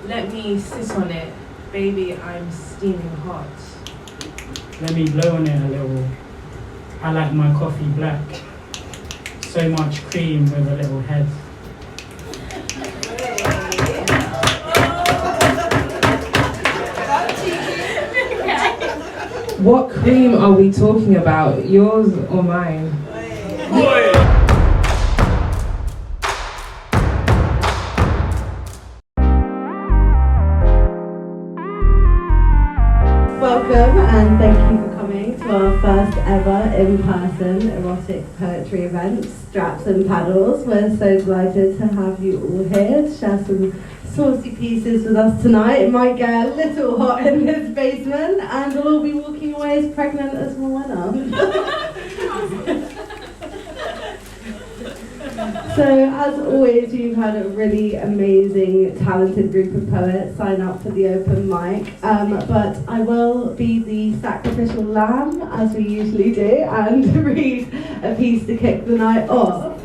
Let me sit on it, baby, I'm steaming hot. Let me blow on it a little. I like my coffee black. So much cream with a little head. What cream are we talking about? Yours or mine? Welcome and thank you for coming to our first ever in-person erotic poetry event, Straps and Paddles. We're so delighted to have you all here to share some saucy pieces with us tonight. It might get a little hot in this basement and we'll all be walking away as pregnant as Moana. So, as always, you've had a really amazing, talented group of poets sign up for the open mic, but I will be the sacrificial lamb, as we usually do, and read a piece to kick the night off.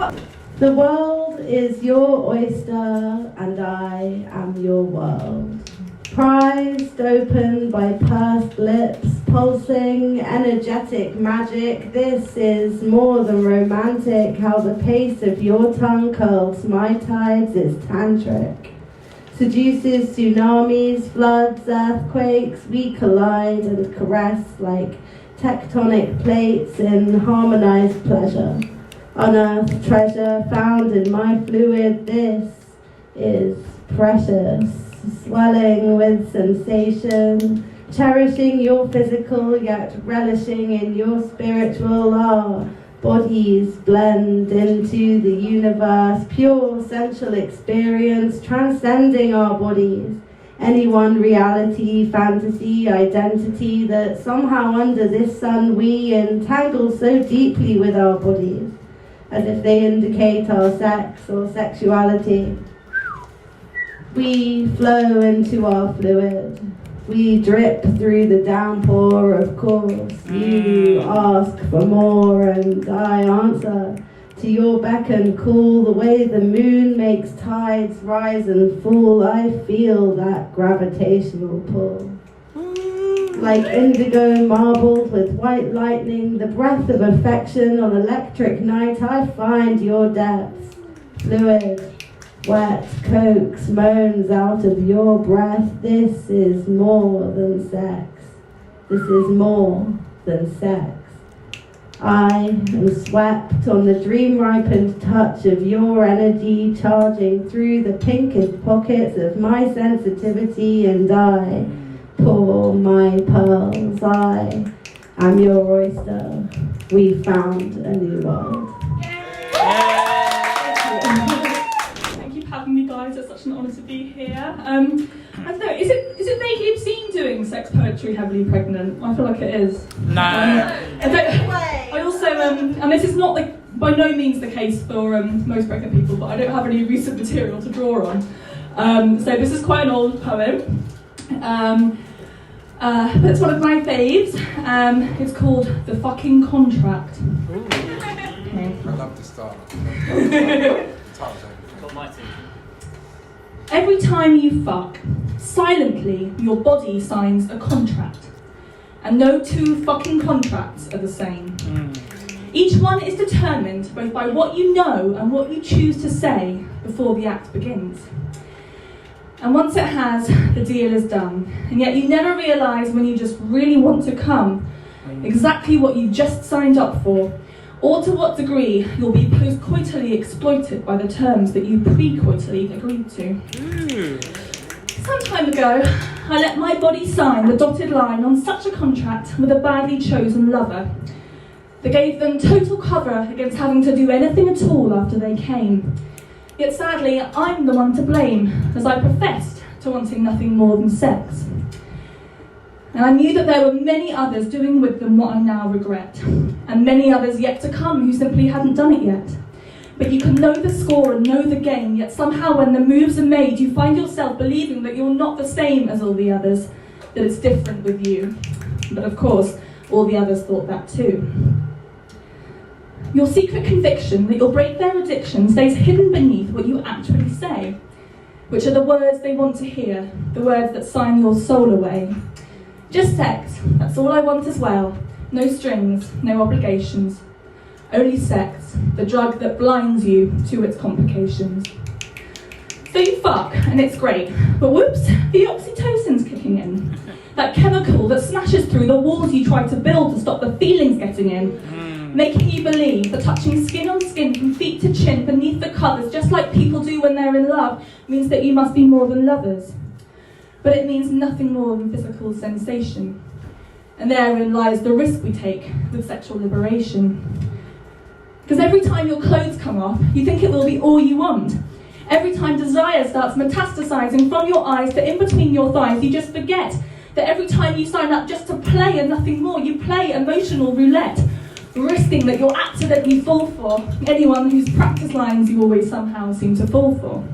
The world is your oyster, and I am your world. Prized open by pursed lips, pulsing, energetic magic. This is more than romantic, how the pace of your tongue curls my tides is tantric. Seduces tsunamis, floods, earthquakes, we collide and caress like tectonic plates in harmonized pleasure. Unearthed treasure found in my fluid, this is precious. Swelling with sensation, cherishing your physical yet relishing in your spiritual. Our bodies blend into the universe, pure sensual experience transcending our bodies. Any one reality, fantasy, identity that somehow under this sun we entangle so deeply with our bodies, as if they indicate our sex or sexuality. We flow into our fluid. We drip through the downpour, of course. You ask for more and I answer to your beck and call. The way the moon makes tides rise and fall, I feel that gravitational pull. Like indigo marbled with white lightning, the breath of affection on electric night, I find your depths. Fluid. Wet coax moans out of your breath. This is more than sex. This is more than sex. I am swept on the dream-ripened touch of your energy, charging through the pinkest pockets of my sensitivity, and I pour my pearls. I am your oyster. We found a new world. Having me, guys, it's such an honour to be here. I don't know, is it vaguely obscene doing sex poetry heavily pregnant? I feel like it is. No. I also, and this is not by no means the case for most pregnant people, but I don't have any recent material to draw on. So this is quite an old poem, but it's one of my faves. It's called The Fucking Contract. Okay. I love the start. Every time you fuck, silently your body signs a contract. And no two fucking contracts are the same. Each one is determined both by what you know and what you choose to say before the act begins. And once it has, the deal is done. And yet you never realise when you just really want to come exactly what you just signed up for, or to what degree you'll be post-coitally exploited by the terms that you pre-coitally agreed to. Some time ago, I let my body sign the dotted line on such a contract with a badly chosen lover that gave them total cover against having to do anything at all after they came. Yet sadly, I'm the one to blame, as I professed to wanting nothing more than sex. And I knew that there were many others doing with them what I now regret, and many others yet to come who simply hadn't done it yet. But you can know the score and know the game, yet somehow when the moves are made, you find yourself believing that you're not the same as all the others, that it's different with you. But of course, all the others thought that too. Your secret conviction that you'll break their addiction stays hidden beneath what you actually say. which are the words they want to hear, the words that sign your soul away. Just sex, that's all I want as well. No strings, no obligations. Only sex, the drug that blinds you to its complications. So you fuck, and it's great, but whoops, the oxytocin's kicking in. That chemical that smashes through the walls you try to build to stop the feelings getting in. Making you believe that touching skin on skin from feet to chin beneath the covers, just like people do when they're in love, means that you must be more than lovers. But it means nothing more than physical sensation. And therein lies the risk we take with sexual liberation. Because every time your clothes come off, you think it will be all you want. Every time desire starts metastasizing from your eyes to in between your thighs, you just forget that every time you sign up just to play and nothing more, you play emotional roulette, risking that you'll accidentally fall for anyone whose practice lines you always somehow seem to fall for.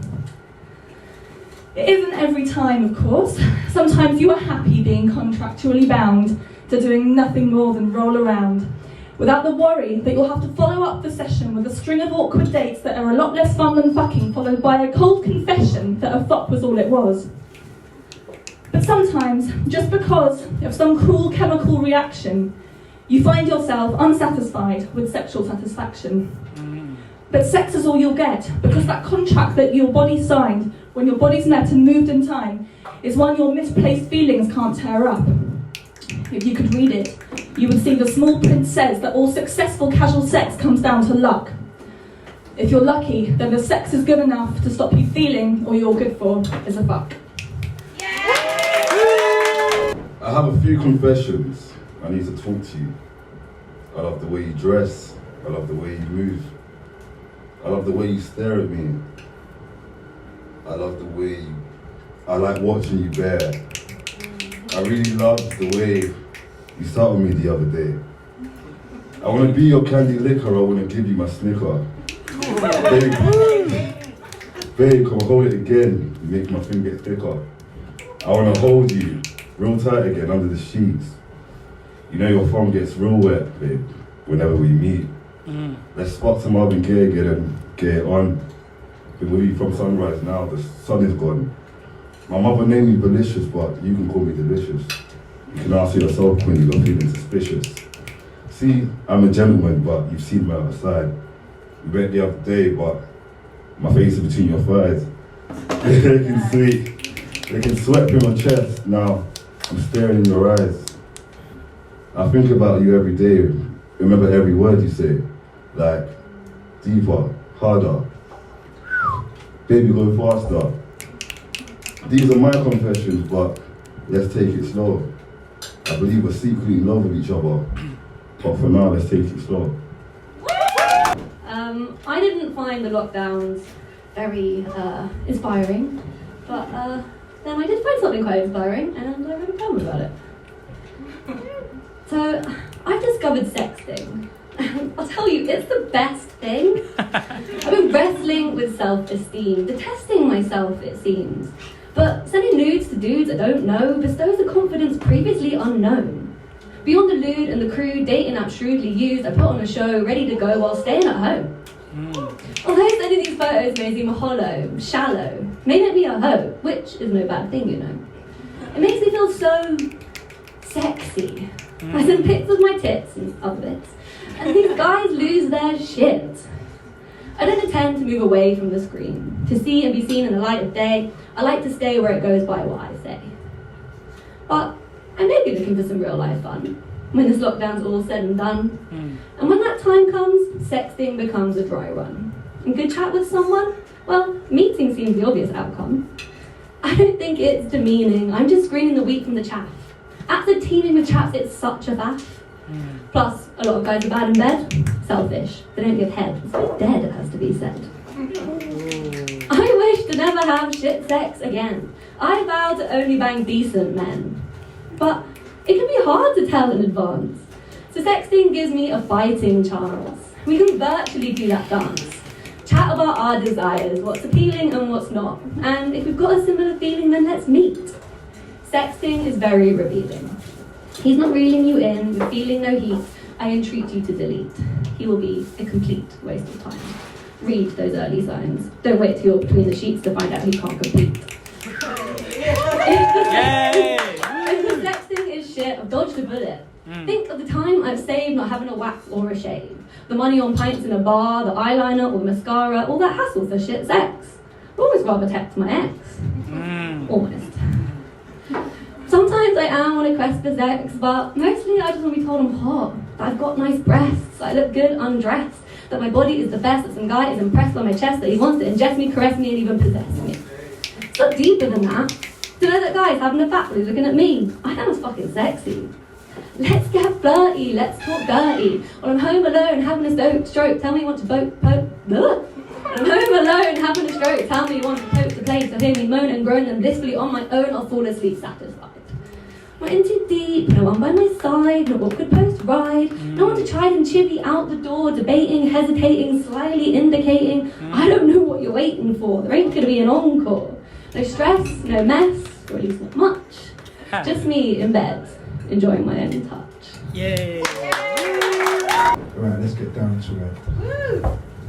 It isn't every time, of course. Sometimes you are happy being contractually bound to doing nothing more than roll around, without the worry that you'll have to follow up the session with a string of awkward dates that are a lot less fun than fucking, followed by a cold confession that a fuck was all it was. But sometimes, just because of some cruel chemical reaction, you find yourself unsatisfied with sexual satisfaction. But sex is all you'll get, because that contract that your body signed when your body's met and moved in time is one your misplaced feelings can't tear up. If you could read it, you would see the small print says that all successful casual sex comes down to luck. If you're lucky, then the sex is good enough to stop you feeling all you're good for is a fuck. I have a few confessions I need to talk to you. I love the way you dress. I love the way you move. I love the way you stare at me. I love the way I like watching you bear. I really love the way you sat with me the other day. I want to be your candy liquor. I want to give you my snicker. Babe, come hold it again. You make my thing get thicker. I want to hold you real tight again under the sheets. You know your phone gets real wet, babe, whenever we meet. Let's spot some Marvin Gaye again and get it on. Been with you from sunrise now, the sun is gone. My mother named me Valixious, but you can call me delicious. You can ask yourself when you're feeling suspicious. See, I'm a gentleman, but you've seen my other side. We met the other day, but my face is between your thighs. They're looking sweet. They can sweat through my chest. Now, I'm staring in your eyes. I think about you every day. Remember every word you say. Like, deeper, harder. Baby, go faster. These are my confessions, but let's take it slow. I believe we're secretly in love with each other, but for now, let's take it slow. I didn't find the lockdowns very inspiring, but then I did find something quite inspiring, and I wrote a poem about it. So, I've discovered sexting. I'll tell you, it's the best thing. I've been wrestling with self-esteem, detesting myself, it seems. But sending nudes to dudes I don't know bestows a confidence previously unknown. Beyond the lewd and the crude, dating app shrewdly used, I put on a show, ready to go while staying at home. Although sending these photos may seem hollow, shallow, may make me a hoe, which is no bad thing, you know. It makes me feel so sexy. I send pics of my tits and other bits, and these guys lose their shit. I don't intend to move away from the screen. To see and be seen in the light of day, I like to stay where it goes by what I say. But I may be looking for some real life fun, when this lockdown's all said and done. And when that time comes, sexting becomes a dry run. And good chat with someone? Well, meeting seems the obvious outcome. I don't think it's demeaning, I'm just screening the wheat from the chaff. After teaming with chaps, it's such a faff. Plus, a lot of guys are bad in bed. Selfish. They don't give head. It's so dead, it has to be said. I wish to never have shit sex again. I vow to only bang decent men. But it can be hard to tell in advance. So sexting gives me a fighting chance. We can virtually do that dance. Chat about our desires, what's appealing and what's not. And if we've got a similar feeling, then let's meet. Sexting is very revealing. He's not reeling you in, with feeling no heat. I entreat you to delete. He will be a complete waste of time. Read those early signs. Don't wait till you're between the sheets to find out who can't compete. If the sexting is shit, I've dodged a bullet. Think of the time I've saved not having a wax or a shave. The money on pints in a bar, the eyeliner or the mascara, all that hassle for shit sex. I'd almost rather text my ex. Almost. Sometimes I am on a quest for sex, but mostly I just want to be told I'm hot, that I've got nice breasts, I look good undressed, that my body is the best, that some guy is impressed by my chest, that he wants to ingest me, caress me, and even possess me. It's not deeper than that. To know that guys having a fat while he's looking at me, I think it's fucking sexy. Let's get flirty, let's talk dirty. When I'm home alone having a stroke, tell me you want to When I'm home alone having a stroke, tell me you want to poke the place, so hear me moan and groan, and blissfully on my own I'll fall asleep satisfied. Not in too deep, no one by my side, no awkward post-ride, no one to chide and chivvy out the door, debating, hesitating, slyly indicating, I don't know what you're waiting for, there ain't gonna be an encore. No stress, no mess, or at least not much. Just me in bed, enjoying my own touch. Yay! Right, let's get down to it.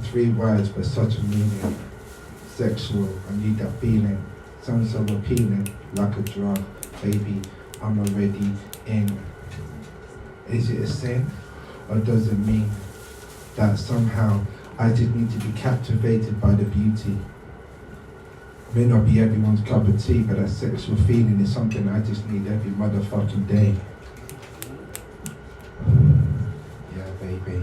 3 words but such a meaning. Sexual, I need that feeling. Sounds so appealing, like a drug. Baby, I'm already in. Is it a sin? Or does it mean that somehow I just need to be captivated by the beauty? May not be everyone's cup of tea, but that sexual feeling is something I just need every motherfucking day. Yeah, baby.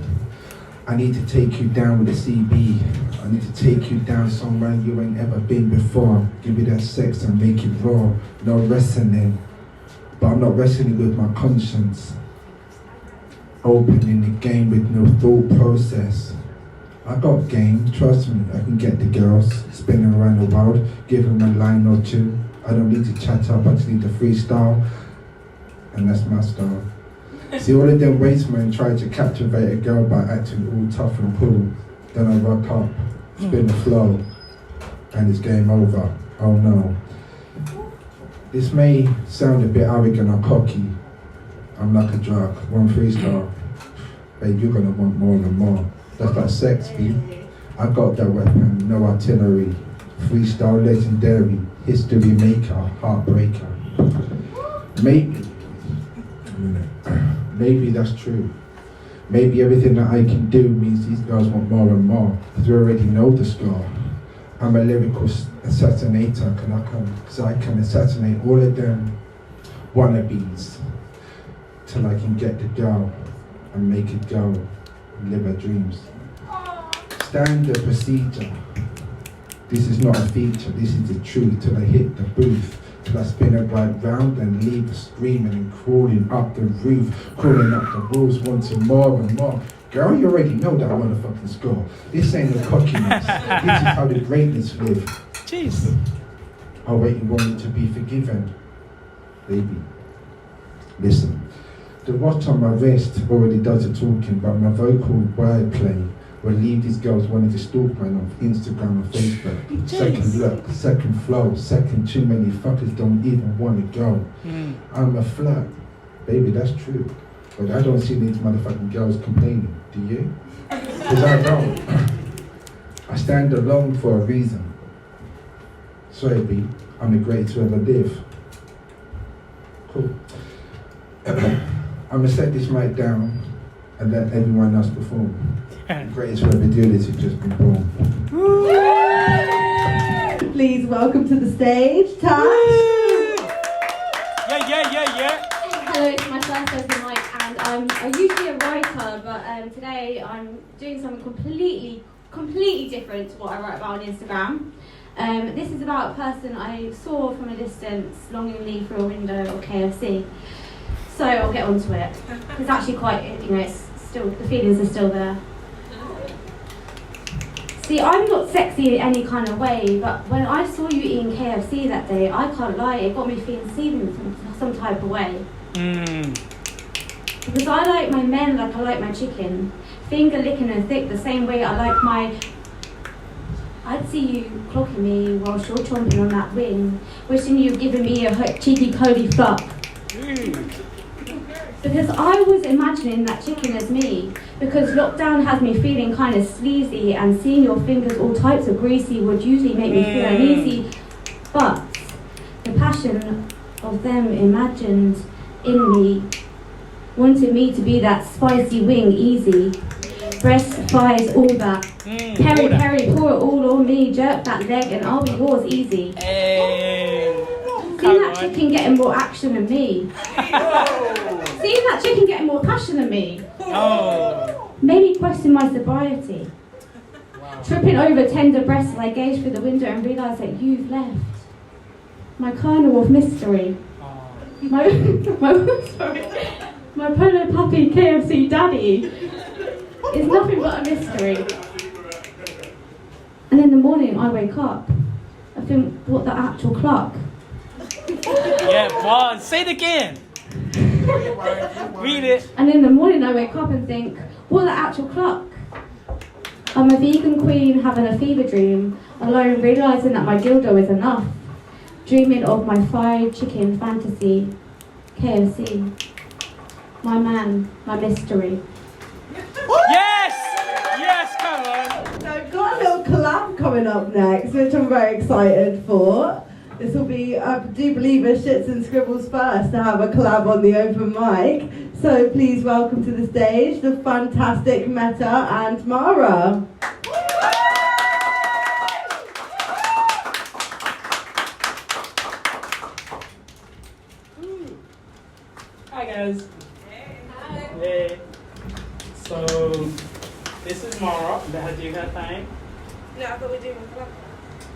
I need to take you down with a CB. I need to take you down somewhere you ain't ever been before. Give you that sex and make it raw. No wrestling. But I'm not wrestling with my conscience. Opening the game with no thought process. I got game, trust me, I can get the girls. Spinning around the world, give them a line or two. I don't need to chat up, I just need to freestyle. And that's my style. See, all of them waste men try to captivate a girl by acting all tough and cool. Then I rock up, spin the flow, and it's game over. Oh no. This may sound a bit arrogant or cocky. I'm like a drug, one freestyle. Babe, you're gonna want more and more. That's like sex, B. I got that weapon, no artillery. Freestyle legendary, history maker, heartbreaker. Maybe that's true. Maybe everything that I can do means these girls want more and more, because we already know the score. I'm a lyrical assassinator, so I can assassinate all of them wannabes till I can get the girl and make it go and live her dreams. Standard procedure. This is not a feature, this is the truth till I hit the booth. Till I spin it right round and leave her screaming and crawling up the roof, crawling up the walls, wanting more and more. Girl, you already know that motherfucking score. This ain't no cockiness. This is how the greatness live. Jeez. Oh wait, you want me to be forgiven? Baby, listen. The watch on my wrist already does the talking, but my vocal wordplay will leave these girls wanting to stalk me on Instagram and Facebook. Second look, second flow, second too many fuckers don't even want to go. I'm a flirt. Baby, that's true. But I don't see these motherfucking girls complaining. Do you? Because I don't. I stand alone for a reason. Sorry, B. I'm the greatest to ever live. Cool. I'm gonna set this mic down and let everyone else perform. The greatest to ever do this has just been born. Please welcome to the stage, Tash. Yeah. Hello, it's my first open mic, and I'm usually a writer, but today I'm doing something completely different to what I write about on Instagram. This is about a person I saw from a distance, longingly through a window of KFC. So I'll get onto it. It's actually quite, it's still, the feelings are still there. See, I'm not sexy in any kind of way, but when I saw you eating KFC that day, I can't lie, it got me feeling seen in some type of way. Because I like my men like I like my chicken, finger licking and thick the same way I like my... I'd see you clocking me whilst you're chomping on that wing, wishing you'd given me a cheeky Cody fuck. Because I was imagining that chicken as me, because lockdown has me feeling kind of sleazy, and seeing your fingers all types of greasy would usually make me feel uneasy. But the passion of them imagined in me wanted me to be that spicy wing easy. Breast, thighs, all that. Peri, peri, pour it all on me, jerk that leg and I'll be yours easy. Seeing that chicken getting more action than me. Seeing that chicken getting more passion than me. Made me question my sobriety. Tripping over tender breasts as I gazed through the window and realised that you've left my kernel of mystery. My polo puppy KFC daddy is nothing but a mystery. And in the morning I wake up, I think, what the actual clock? Yeah, pause. Say it again. Read it. And in the morning I wake up and think, what the actual clock? I'm a vegan queen having a fever dream, alone realising that my dildo is enough. Dreaming of my fried chicken fantasy, KFC. My man, my mystery. Yes! Yes, come on. So I've got a little collab coming up next, which I'm very excited for. This will be, I do believe, Shxts Scribbles first to have a collab on the open mic. So please welcome to the stage the fantastic Meta and Mara. Hi guys. Hey. So this is Mara. Do you have time? No, I thought we were doing a collab.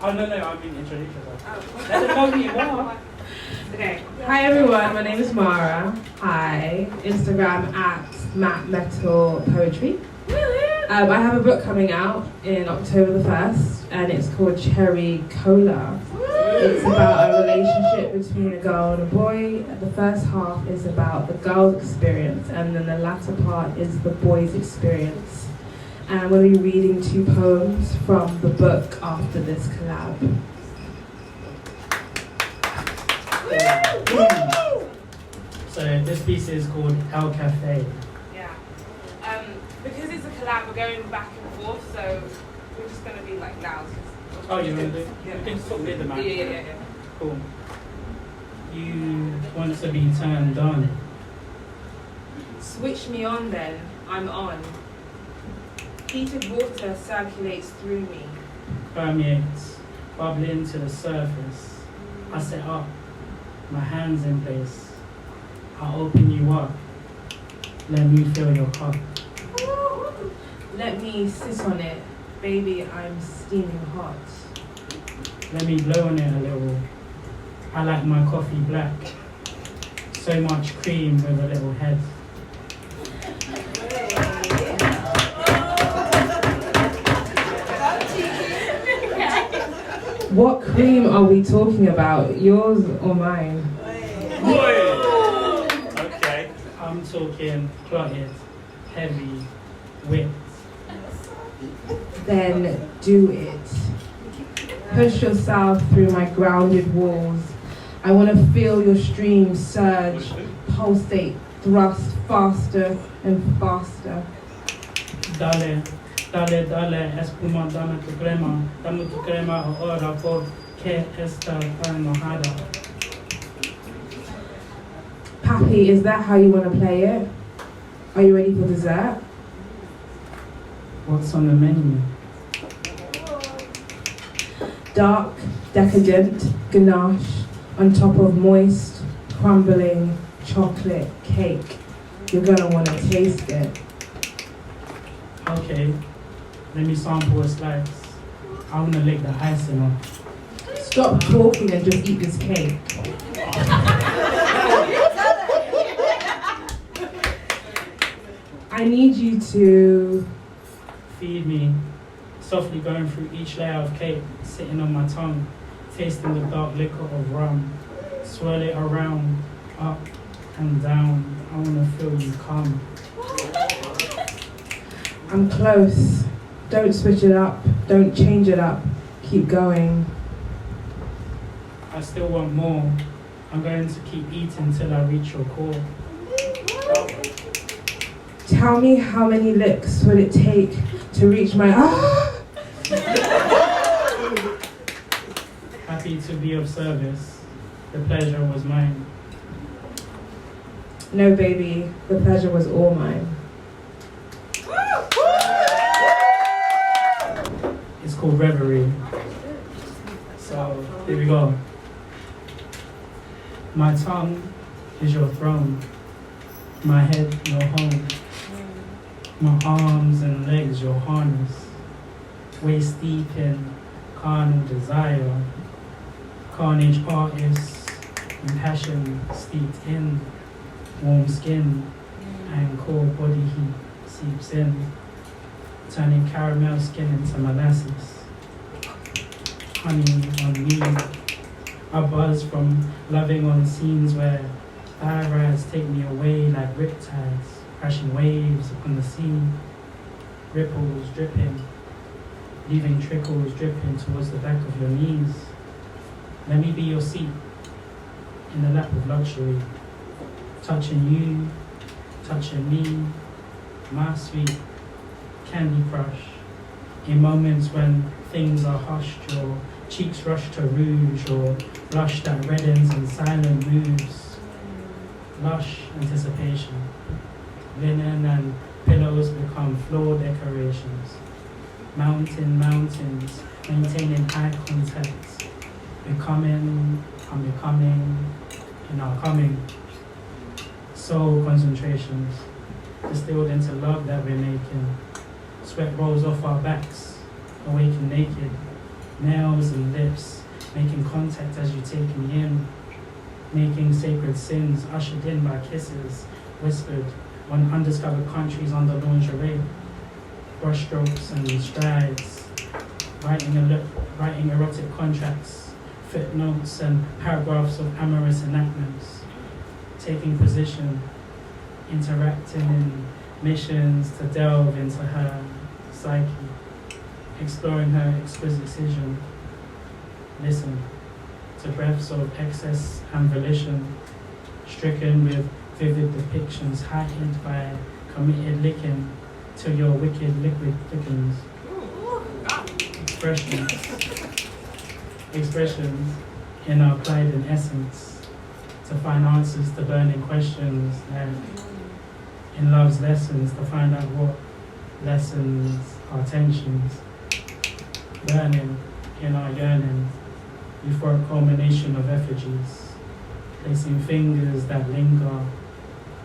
Oh no, I mean introduce yourself. Let them know who you are. Okay. Hi everyone, my name is Mara. Hi. Instagram at mattemetalpoetry. I have a book coming out in October the 1st and it's called Cherry Cola. It's about a relationship between a girl and a boy. The first half is about the girl's experience and then the latter part is the boy's experience. And I'm going to be reading 2 poems from the book after this collab. So this piece is called El Cafe. Yeah. Because it's a collab, we're going back and forth, so we're just going to be like loud. Oh, you want to do? Yeah. You can talk near the mic. Yeah. Cool. You want to be turned on. Switch me on then, I'm on. Heated water circulates through me. Permeates, bubbling to the surface. I set up, my hands in place. I'll open you up. Let me fill your cup. Let me sit on it. Baby, I'm steaming hot. Let me blow on it a little. I like my coffee black. So much cream with a little head. What cream are we talking about? Yours or mine? Okay. I'm talking clotted, heavy, whipped. Then do it. Push yourself through my grounded walls. I want to feel your stream surge, pulsate, thrust faster and faster. Dale, dale, dale, espuma, dame tu crema ahora porque esta tan mojada. Pappy, is that how you want to play it? Are you ready for dessert? What's on the menu? Dark, decadent ganache on top of moist, crumbling chocolate cake. You're gonna want to taste it. Okay, let me sample a slice. I want to lick the icing off. Stop talking and just eat this cake. I need you to Feed me, softly going through each layer of cake, sitting on my tongue, tasting the dark liquor of rum. Swirl it around, up and down. I want to feel you come. I'm close. Don't switch it up. Don't change it up. Keep going. I still want more. I'm going to keep eating till I reach your core. Tell me how many licks would it take to reach my Happy to be of service. The pleasure was mine. No, baby, the pleasure was all mine. It's called Reverie. So, here we go. My tongue is your throne. My head, your home. My arms and legs, your harness. Waist deep in carnal desire. Carnage artists and passion steeped in warm skin and cold body heat seeps in, turning caramel skin into molasses. Honey on me, I buzz from loving on scenes where thyroids take me away like riptides, crashing waves upon the sea, ripples dripping, leaving trickles dripping towards the back of your knees. Let me be your seat in the lap of luxury, touching you, touching me, my sweet candy crush. In moments when things are hushed, your cheeks rush to rouge, or blush that reddens in silent moves. Lush anticipation. Linen and pillows become floor decorations. Mountains, maintaining eye contact. I'm becoming, in our coming. Soul concentrations, distilled into love that we're making. Sweat rolls off our backs, awaken naked. Nails and lips, making contact as you take me in. Making sacred sins ushered in by kisses, whispered on undiscovered countries under lingerie. Brushstrokes and strides, writing erotic contracts, footnotes and paragraphs of amorous enactments. Taking position, interacting in missions to delve into her psyche, exploring her exquisite cision. Listen to breaths of excess and volition, stricken with vivid depictions heightened by committed licking till your wicked liquid thickens. Expressions in our pride and essence, to find answers to burning questions, and in love's lessons to find out what lessons our tensions. Burning in our yearning, euphoric culmination of effigies, placing fingers that linger,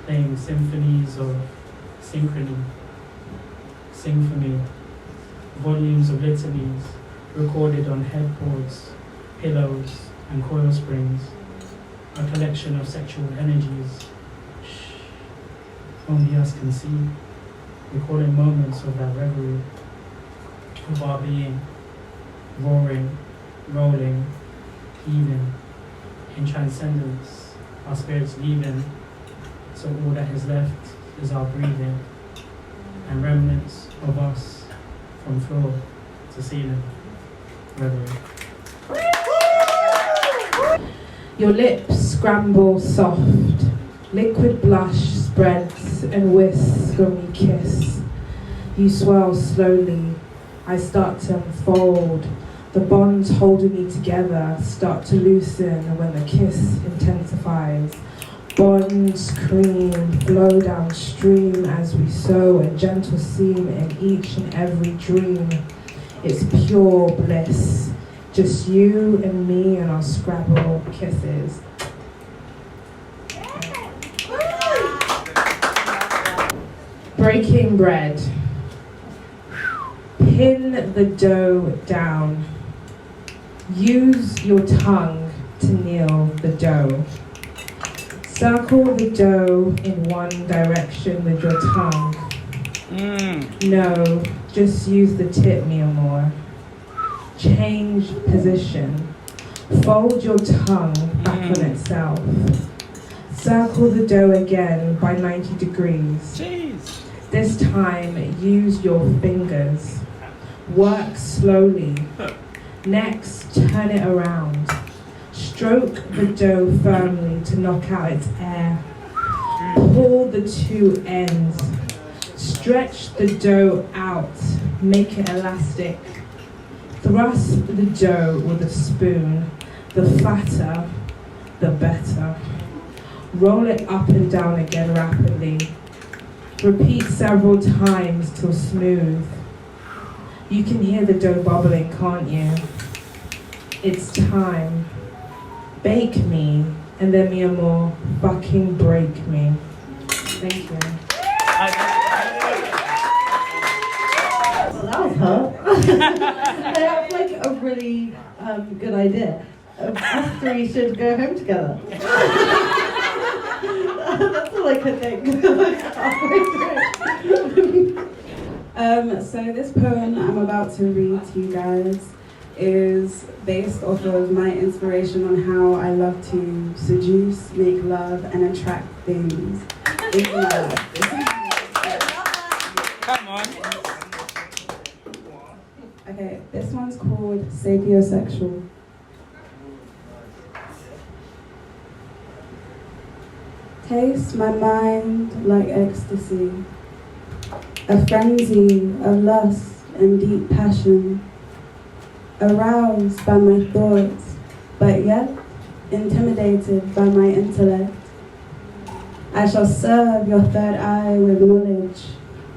playing symphonies of synchrony. Sing for me, volumes of litanies recorded on headboards, pillows, and coil springs. A collection of sexual energies. Only us can see, recording moments of that reverie, of our being, roaring, rolling, heaving, in transcendence, our spirits leaving, so all that is left is our breathing, and remnants of us from floor to ceiling, reverie. Your lips scramble soft, liquid blush spreads and whisks when we kiss. You swell slowly, I start to unfold. The bonds holding me together start to loosen when the kiss intensifies. Bonds cream flow downstream as we sow a gentle seam in each and every dream. It's pure bliss, just you and me and our Scrabble kisses. Breaking bread. Pin the dough down. Use your tongue to kneel the dough. Circle the dough in one direction with your tongue. No, just use the tip, Mia Moore. Change position. Fold your tongue back on itself. Circle the dough again by 90 degrees. Jeez. This time, use your fingers. Work slowly. Next, turn it around. Stroke the dough firmly to knock out its air. Pull the two ends. Stretch the dough out. Make it elastic. Thrust the dough with a spoon. The fatter, the better. Roll it up and down again rapidly. Repeat several times till smooth. You can hear the dough bubbling, can't you? It's time. Bake me, and then me more fucking break me. Thank you. Well, that was hot. That's like a really good idea. Us three should go home together. That's all I could think. So this poem I'm about to read to you guys is based off of my inspiration on how I love to seduce, make love, and attract things in love. Come on. Okay, this one's called Sapiosexual. Taste my mind like ecstasy, a frenzy of lust and deep passion, aroused by my thoughts, but yet intimidated by my intellect. I shall serve your third eye with knowledge,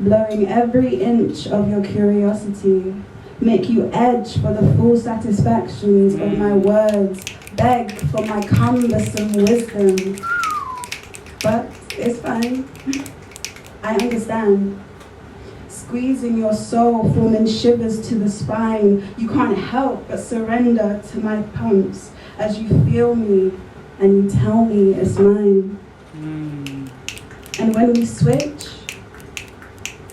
blowing every inch of your curiosity, make you edge for the full satisfactions of my words, beg for my cumbersome wisdom. But it's fine. I understand. Squeezing your soul, forming shivers to the spine. You can't help but surrender to my pumps as you feel me and you tell me it's mine. And when we switch,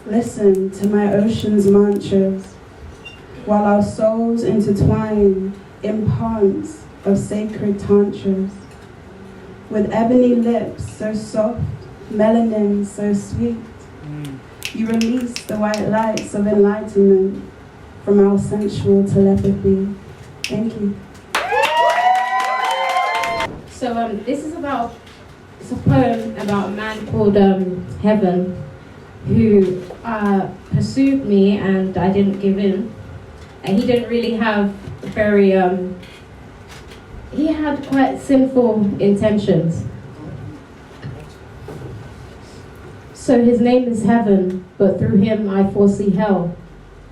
listen to my ocean's mantras while our souls intertwine in ponds of sacred tantras. With ebony lips so soft, melanin so sweet, you release the white lights of enlightenment from our sensual telepathy. Thank you. So this is it's a poem about a man called Heaven, who pursued me and I didn't give in. And he didn't really have very, he had quite sinful intentions. So his name is Heaven, but through him I foresee hell.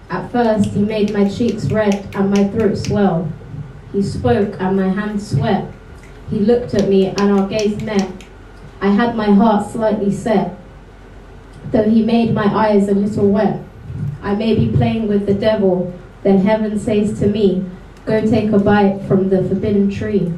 At first he made my cheeks red and my throat swell. He spoke and my hands sweat. He looked at me and our gaze met. I had my heart slightly set, though he made my eyes a little wet. I may be playing with the devil, then Heaven says to me, go take a bite from the forbidden tree.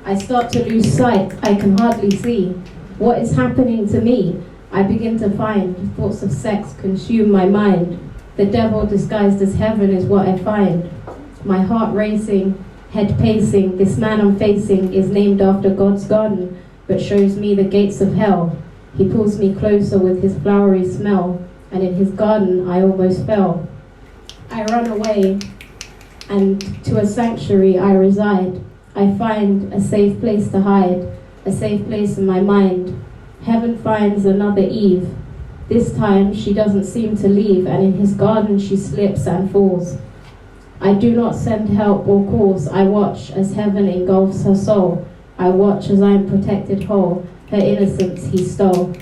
I start to lose sight, I can hardly see. What is happening to me? I begin to find thoughts of sex consume my mind. The devil disguised as Heaven is what I find. My heart racing, head pacing, this man I'm facing is named after God's garden, but shows me the gates of hell. He pulls me closer with his flowery smell, and in his garden I almost fell. I run away, and to a sanctuary I reside. I find a safe place to hide, a safe place in my mind. Heaven finds another Eve. This time she doesn't seem to leave, and in his garden she slips and falls. I do not send help or calls. I watch as Heaven engulfs her soul. I watch as I am protected whole. Her innocence he stole.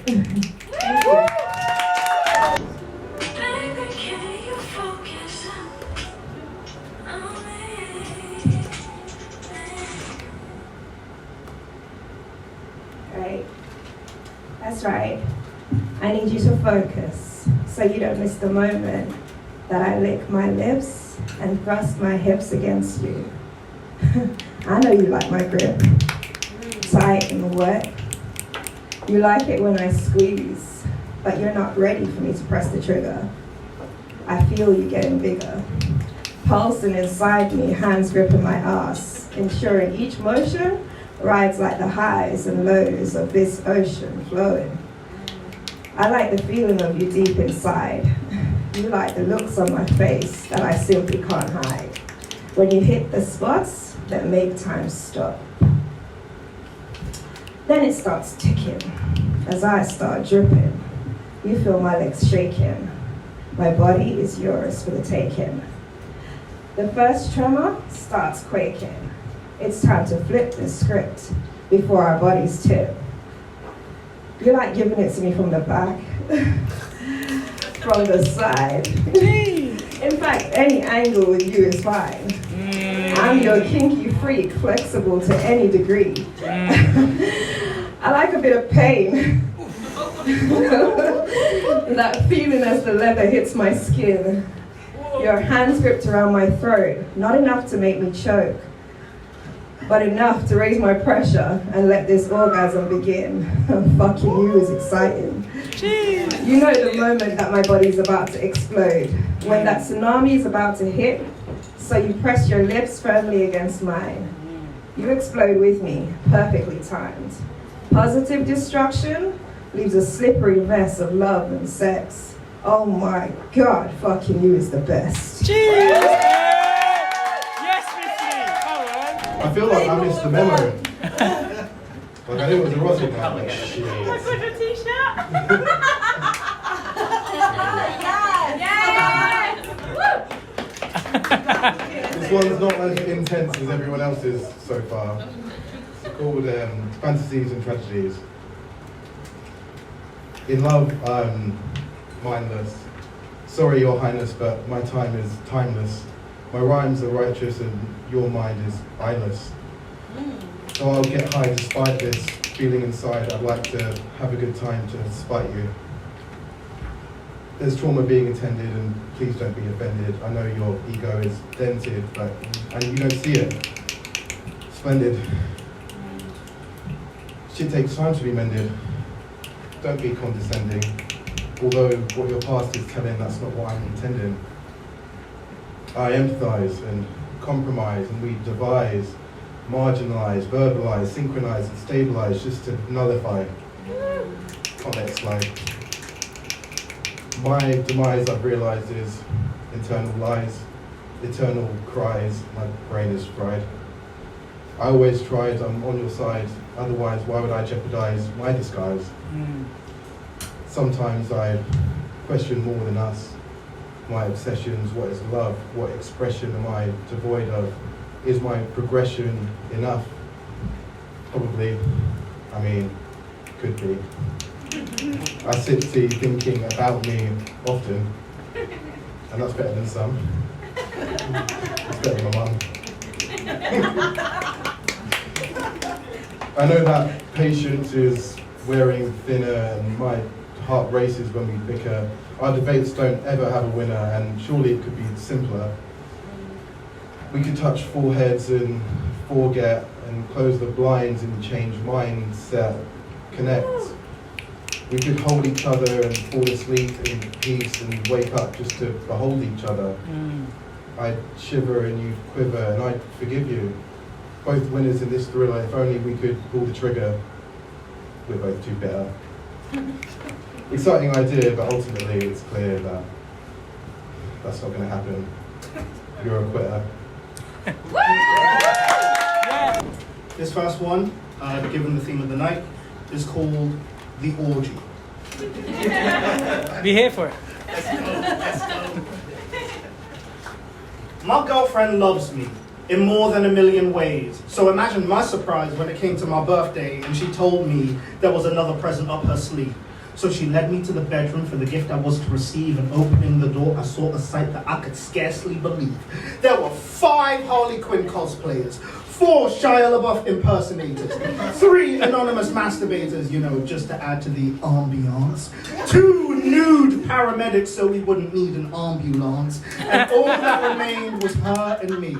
Right. That's right. I need you to focus so you don't miss the moment that I lick my lips and thrust my hips against you. I know you like my grip, tight and wet. You like it when I squeeze, but you're not ready for me to press the trigger. I feel you getting bigger. Pulsing inside me, hands gripping my ass, ensuring each motion rides like the highs and lows of this ocean flowing. I like the feeling of you deep inside. You like the looks on my face that I simply can't hide. When you hit the spots that make time stop. Then it starts ticking. as I start dripping. You feel my legs shaking. My body is yours for the taking. The first tremor starts quaking. It's time to flip the script before our bodies tip. You like giving it to me from the back, from the side. In fact, any angle with you is fine. I'm your kinky freak, flexible to any degree. I like a bit of pain. That feeling as the leather hits my skin. Your hands gripped around my throat, not enough to make me choke, but enough to raise my pressure and let this orgasm begin. Fucking you is exciting. You know the moment that my body's about to explode, when that tsunami is about to hit, so you press your lips firmly against mine. You explode with me, perfectly timed. Positive destruction leaves a slippery mess of love and sex. Oh my God, fucking you is the best. Yes, ms.lee. I feel like I missed the memo. Like I knew it was erotic now. Like, shit. I got your t-shirt. This one's not as intense as everyone else's so far. It's called Fantasies and Tragedies. In love, I'm mindless. Sorry, Your Highness, but my time is timeless. My rhymes are righteous and your mind is eyeless. So I'll get high despite this feeling inside. I'd like to have a good time to spite you. There's trauma being intended and please don't be offended. I know your ego is dented, but and you don't see it. Splendid. Shit takes time to be mended. Don't be condescending. Although what your past is telling, that's not what I'm intending. I empathize and compromise and we devise, marginalize, verbalize, synchronize and stabilize just to nullify. On next slide. My demise, I've realized, is internal lies, eternal cries, my brain is fried. I always tried, I'm on your side, otherwise why would I jeopardize my disguise? Sometimes I question more than us. My obsessions, what is love? What expression am I devoid of? Is my progression enough? Probably, I mean, could be. I sit thinking about me often, and that's better than some. It's better than my mum. I know that patience is wearing thinner and my heart races when we bicker. Our debates don't ever have a winner and surely it could be simpler. We could touch foreheads and forget and close the blinds and change mindset, connect. We could hold each other and fall asleep in peace and wake up just to behold each other. I'd shiver and you'd quiver and I'd forgive you. Both winners in this thriller, if only we could pull the trigger. We're both too bitter. Exciting idea, but ultimately it's clear that that's not going to happen. You're a quitter. This first one, given the theme of the night, is called The Orgy. Be here for it. Let's go. My girlfriend loves me in more than a million ways. So imagine my surprise when it came to my birthday and she told me there was another present up her sleeve. So she led me to the bedroom for the gift I was to receive, and opening the door, I saw a sight that I could scarcely believe. There were 5 Harley Quinn cosplayers, 4 Shia LaBeouf impersonators, 3 anonymous masturbators, you know, just to add to the ambiance, 2 nude paramedics so we wouldn't need an ambulance, and all that remained was her and me.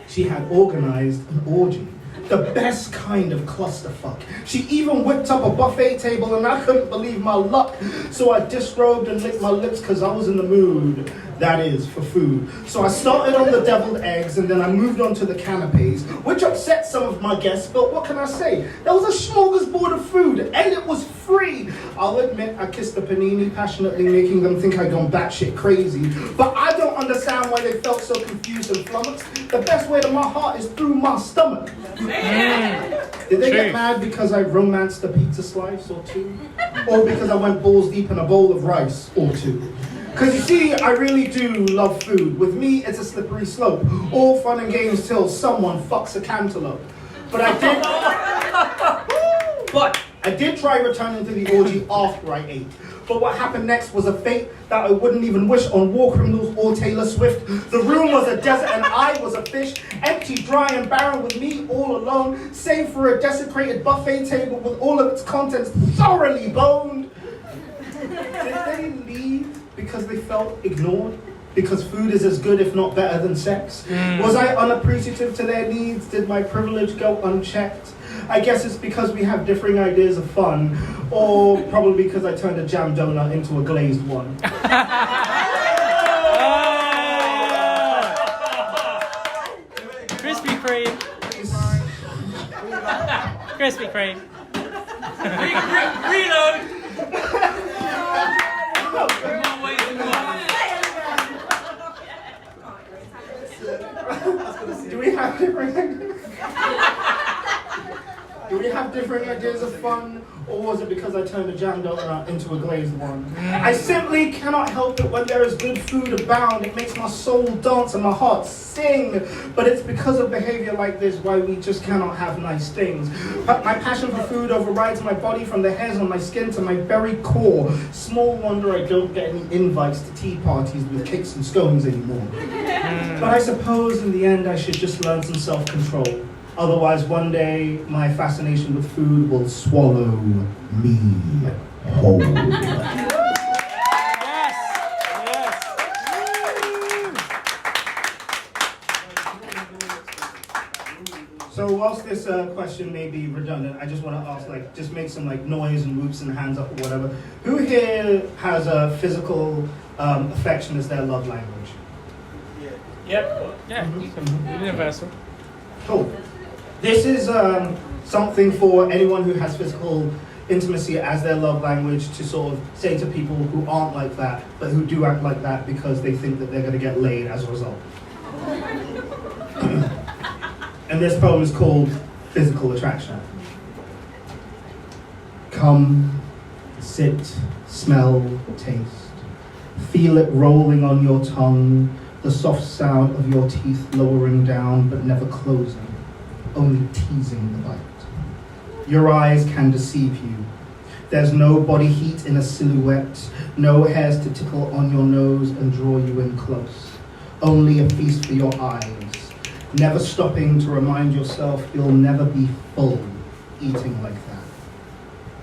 She had organized an orgy. The best kind of clusterfuck. She even whipped up a buffet table and I couldn't believe my luck. So I disrobed and licked my lips cause I was in the mood. that is, for food. So I started on the deviled eggs and then I moved on to the canapes, which upset some of my guests, but what can I say? There was a smorgasbord of food and it was free. I'll admit I kissed the panini passionately, making them think I'd gone batshit crazy, but I don't understand why they felt so confused and flummoxed. The best way to my heart is through my stomach. Did they get mad because I romanced a pizza slice or two? Or because I went balls deep in a bowl of rice or two? Because you see, I really do love food. With me, it's a slippery slope. All fun and games till someone fucks a cantaloupe. But I did try returning to the orgy after I ate. But what happened next was a fate that I wouldn't even wish on war criminals or Taylor Swift. The room was a desert and I was a fish, empty, dry and barren with me all alone, save for a desecrated buffet table with all of its contents thoroughly boned. Did they leave because they felt ignored? Because food is as good if not better than sex? Was I unappreciative to their needs? Did my privilege go unchecked? I guess it's because we have differing ideas of fun, or probably because I turned a jam donut into a glazed one. Krispy Kreme. Krispy Kreme. Reload. Do we have different ideas of fun, or was it because I turned a jam donut into a glazed one? I simply cannot help it when there is good food abound. It makes my soul dance and my heart sing. But it's because of behavior like this why we just cannot have nice things. But my passion for food overrides my body from the hairs on my skin to my very core. Small wonder I don't get any invites to tea parties with cakes and scones anymore. But I suppose in the end I should just learn some self-control. Otherwise, one day, my fascination with food will swallow me whole. So whilst this question may be redundant, I just want to ask, just make some noise and whoops and hands up or whatever. Who here has a physical affection as their love language? Yep. Yeah. Universal. Cool. This is something for anyone who has physical intimacy as their love language to sort of say to people who aren't like that, but who do act like that because they think that they're going to get laid as a result. And this poem is called Physical Attraction. Come, sit, smell, taste. Feel it rolling on your tongue, the soft sound of your teeth lowering down but never closing, only teasing the bite. Your eyes can deceive you. There's no body heat in a silhouette, no hairs to tickle on your nose and draw you in close. Only a feast for your eyes, never stopping to remind yourself you'll never be full eating like that.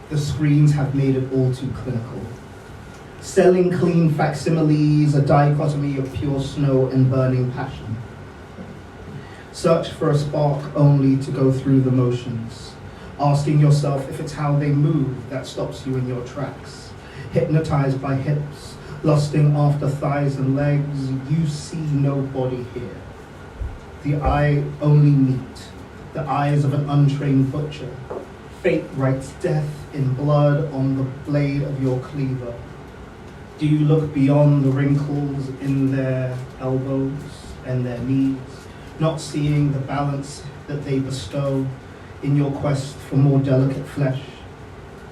The screens have made it all too clinical. Selling clean facsimiles, a dichotomy of pure snow and burning passion. Search for a spark only to go through the motions, asking yourself if it's how they move that stops you in your tracks. Hypnotized by hips, lusting after thighs and legs, you see no body here. The eye only meet, the eyes of an untrained butcher. Fate writes death in blood on the blade of your cleaver. Do you look beyond the wrinkles in their elbows and their knees, not seeing the balance that they bestow in your quest for more delicate flesh?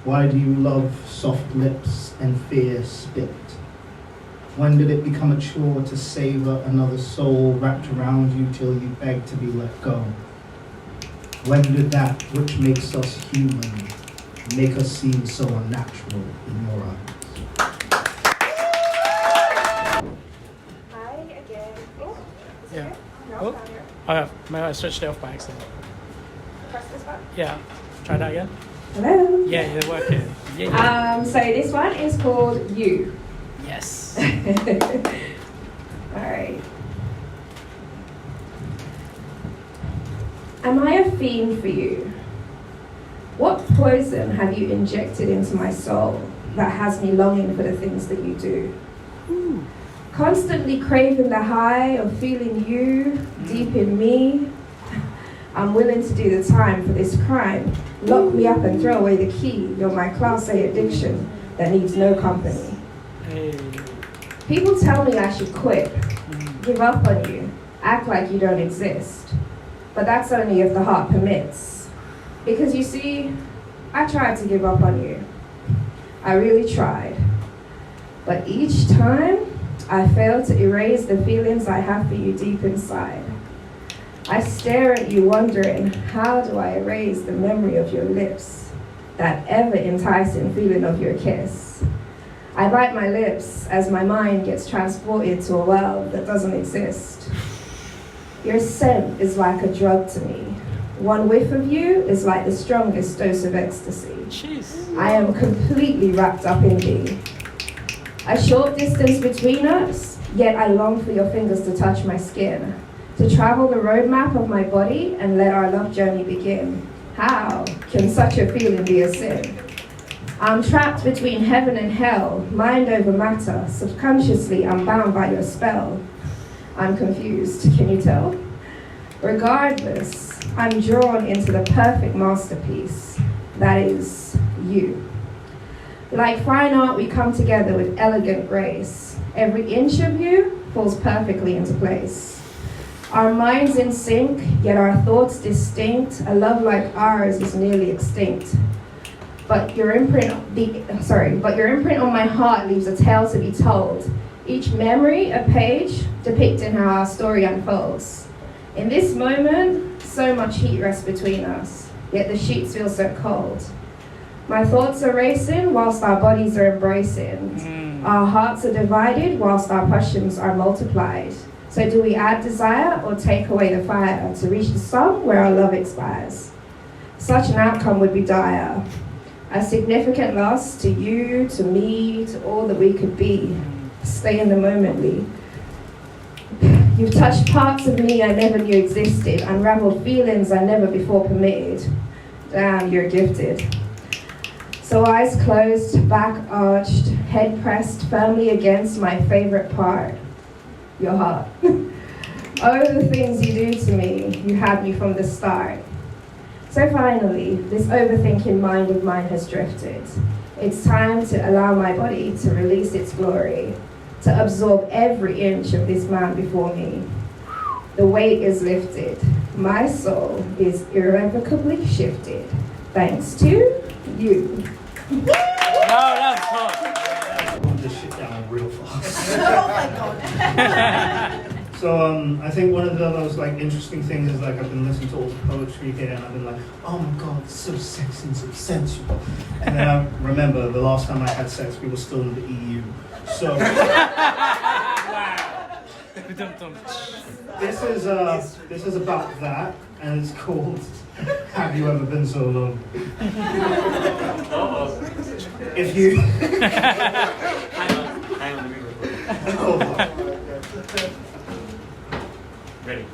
Why do you love soft lips and fear spit? When did it become a chore to savor another soul wrapped around you till you beg to be let go? When did that which makes us human make us seem so unnatural in your eyes? Hi again. Oh, is it Yeah. okay? No, Oh. down here. Maybe I switched it off by accident. Press this button. Yeah. Try that again. Hello. Yeah, you're working. Yeah. So this one is called You. Yes. Alright. Am I a fiend for you? What poison have you injected into my soul that has me longing for the things that you do? Constantly craving the high of feeling you deep in me. I'm willing to do the time for this crime. Lock me up and throw away the key. You're my class A addiction that needs no company. People tell me I should quit, give up on you, act like you don't exist. But that's only if the heart permits. Because you see, I tried to give up on you. I really tried. But each time, I failed to erase the feelings I have for you deep inside. I stare at you wondering, how do I erase the memory of your lips, that ever enticing feeling of your kiss? I bite my lips as my mind gets transported to a world that doesn't exist. Your scent is like a drug to me. One whiff of you is like the strongest dose of ecstasy. Jeez. I am completely wrapped up in thee. A short distance between us, yet I long for your fingers to touch my skin, to travel the roadmap of my body and let our love journey begin. How can such a feeling be a sin? I'm trapped between heaven and hell, mind over matter. Subconsciously, I'm bound by your spell. I'm confused, can you tell? Regardless, I'm drawn into the perfect masterpiece, that is you. Like fine art, we come together with elegant grace. Every inch of you falls perfectly into place. Our minds in sync, yet our thoughts distinct. A love like ours is nearly extinct. But your imprint on my heart leaves a tale to be told. Each memory a page depicting how our story unfolds. In this moment, so much heat rests between us, yet the sheets feel so cold. My thoughts are racing whilst our bodies are embracing. Our hearts are divided whilst our passions are multiplied. So do we add desire or take away the fire to reach the sun where our love expires? Such an outcome would be dire. A significant loss to you, to me, to all that we could be. Stay in the moment, Lee. You've touched parts of me I never knew existed, unraveled feelings I never before permitted. Damn, you're gifted. So eyes closed, back arched, head pressed firmly against my favorite part, your heart. Oh, the things you do to me, you had me from the start. So finally, this overthinking mind of mine has drifted. It's time to allow my body to release its glory, to absorb every inch of this man before me. The weight is lifted. My soul is irrevocably shifted, thanks to you. No, that's hot. I want this shit down real fast. Oh my god. So I think one of the most interesting things is I've been listening to all the poetry here and I've been like, oh my god, it's so sexy and so sensual. And then I remember the last time I had sex, we were still in the EU. So this is about that, and it's called Have You Ever Been So Lonely? If you hang on, hold on. Ready.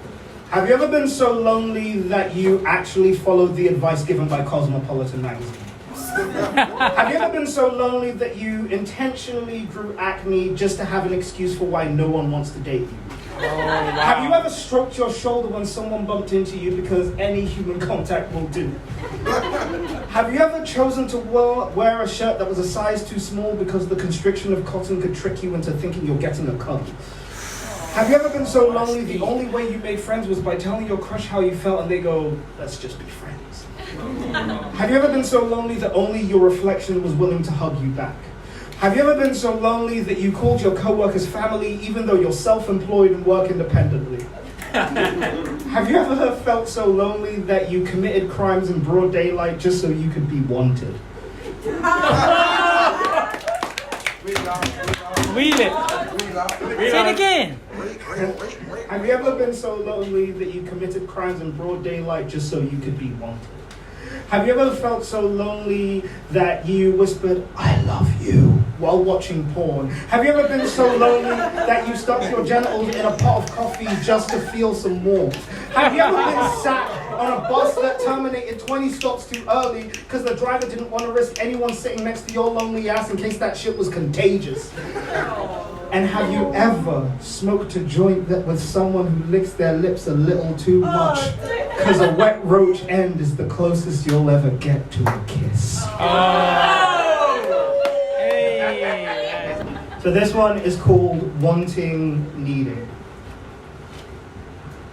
Have you ever been so lonely that you actually followed the advice given by Cosmopolitan magazine? Have you ever been so lonely that you intentionally grew acne just to have an excuse for why no one wants to date you? Oh, wow. Have you ever stroked your shoulder when someone bumped into you because any human contact will do? Have you ever chosen to wear a shirt that was a size too small because the constriction of cotton could trick you into thinking you're getting a cut? Have you ever been so lonely the only way you made friends was by telling your crush how you felt and they go, let's just be friends? Have you ever been so lonely that only your reflection was willing to hug you back? Have you ever been so lonely that you called your co-workers family even though you're self-employed and work independently? Have you ever felt so lonely that you committed crimes in broad daylight just so you could be wanted? Wheel it. Say it again. Have you ever been so lonely that you committed crimes in broad daylight just so you could be wanted? Have you ever felt so lonely that you whispered, I love you, while watching porn? Have you ever been so lonely that you stuck your genitals in a pot of coffee just to feel some warmth? Have you ever been sat on a bus that terminated 20 stops too early because the driver didn't want to risk anyone sitting next to your lonely ass in case that shit was contagious? And have you ever smoked a joint that with someone who licks their lips a little too much? Because a wet roach end is the closest you'll ever get to a kiss. So this one is called Wanting Needing.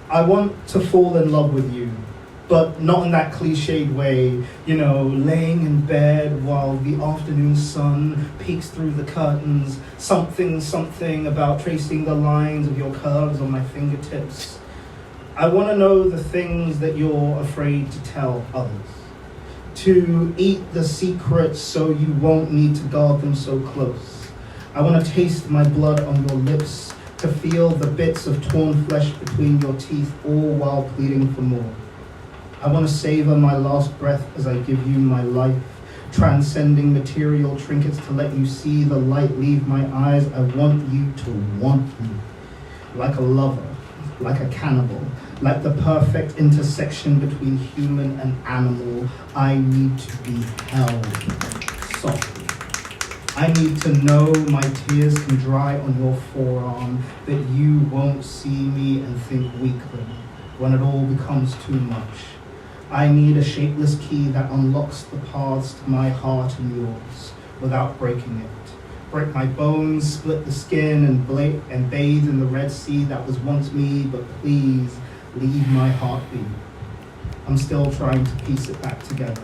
I want to fall in love with you, but not in that cliched way, you know, laying in bed while the afternoon sun peeks through the curtains, something about tracing the lines of your curves on my fingertips. I want to know the things that you're afraid to tell others, to eat the secrets so you won't need to guard them so close. I want to taste my blood on your lips, to feel the bits of torn flesh between your teeth, all while pleading for more. I want to savor my last breath as I give you my life, transcending material trinkets to let you see the light leave my eyes. I want you to want me, like a lover, like a cannibal, like the perfect intersection between human and animal. I need to be held softly. I need to know my tears can dry on your forearm, that you won't see me and think weakly when it all becomes too much. I need a shapeless key that unlocks the paths to my heart and yours without breaking it. Break my bones, split the skin, and bathe in the Red Sea that was once me, but please leave my heart be. I'm still trying to piece it back together,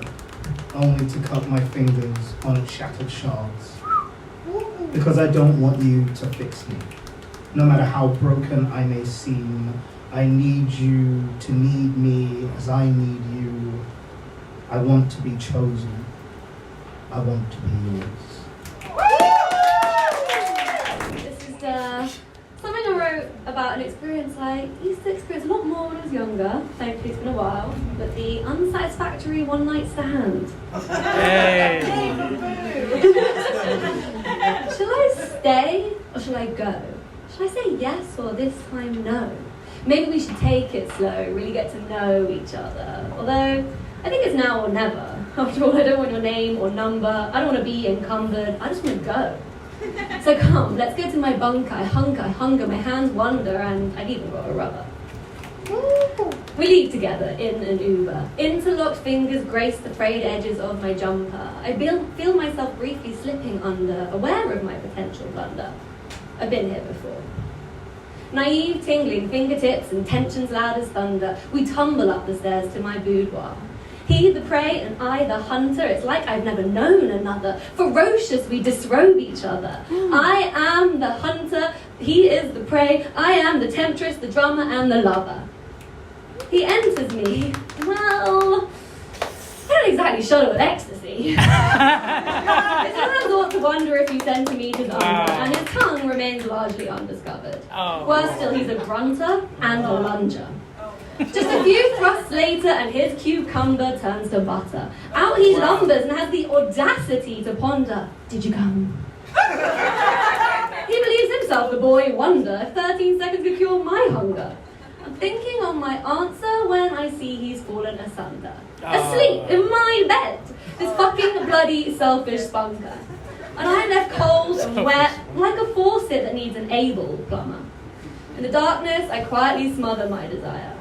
only to cut my fingers on its shattered shards. Because I don't want you to fix me. No matter how broken I may seem, I need you to need me as I need you. I want to be chosen. I want to be yours. This is something I wrote about an experience I used to experience a lot more when I was younger. Thankfully, it's been a while. But the unsatisfactory one-night stand. Shall I stay or shall I go? Shall I say yes or this time no? Maybe we should take it slow, really get to know each other. Although, I think it's now or never. After all, I don't want your name or number. I don't want to be encumbered. I just want to go. So come, let's go to my bunker. I hunger, my hands wander, and I've even got a rubber. We leave together in an Uber. Interlocked fingers grace the frayed edges of my jumper. I feel myself briefly slipping under, aware of my potential blunder. I've been here before. Naive, tingling fingertips and tensions loud as thunder. We tumble up the stairs to my boudoir. He the prey and I the hunter. It's like I've never known another. Ferocious, we disrobe each other. I am the hunter, he is the prey. I am the temptress, the drummer, and the lover. He enters me. Well, I don't exactly shudder with ecstasy. His hands ought to wonder if he centimeters under, and his tongue remains largely undiscovered. Worse still, he's a grunter and a lunger. Just a few thrusts later, and his cucumber turns to butter. Out he lumbers and has the audacity to ponder, did you come? He believes himself the boy wonder if 13 seconds could cure my hunger. I'm thinking on my answer when I see he's fallen asunder. Asleep in my bed, this fucking bloody selfish spunker. And I'm left cold and wet, like a faucet that needs an able plumber. In the darkness, I quietly smother my desire.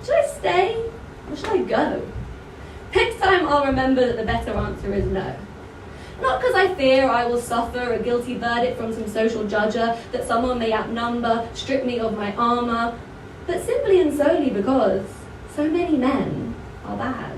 Should I stay or should I go? Next time I'll remember that the better answer is no. Not because I fear I will suffer a guilty verdict from some social judger, that someone may outnumber, strip me of my armour, but simply and solely because so many men are bad.